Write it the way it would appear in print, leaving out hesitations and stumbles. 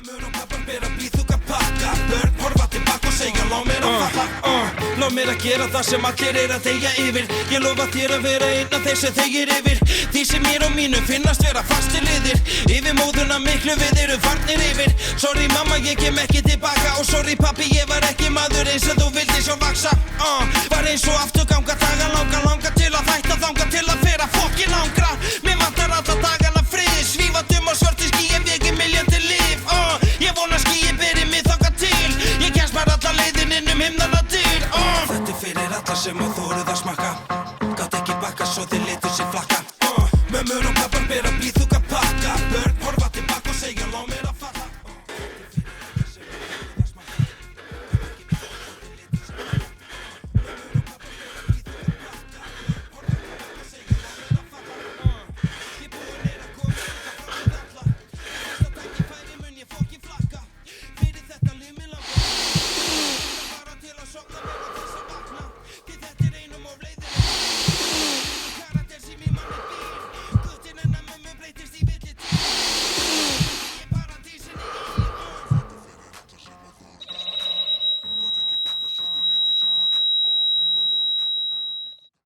Mömmur og pappar bera bíþúka pakka. Börn horfa tilbaka og segja lá mér að falla. Lá mér að gera það sem allir að þegja yfir. Ég lofa þér að vera einn af þeir sem þegir yfir. Því sem mér og mínum finnast vera fastir liðir. Yfir móðuna miklu við eru farnir yfir. Sorry mamma, ég kem ekki tilbaka. Og sorry pappi, ég var ekki maður eins og þú vildi sjá vaksa. Var eins og afturganga daga langa til að hætta þanga til að fyrra fokkin langra. Mér vantar alla dagana frið. Svífað á svörtu skýi, vegi milljón til líf. Ég vona skýi beri mig þangað til. Ég kemst bara alla leiðin inn himnanna dyr. Þetta fyrir alla sem að þoruð að smakka. Gátt ekki bakka svo þeir litu sig flakka. Mömmur og pappar bera bíþúka pakka. Börn horfa tilbaka og segja lá mér að falla. Fyrir þetta líf mig langar bara til að sofna.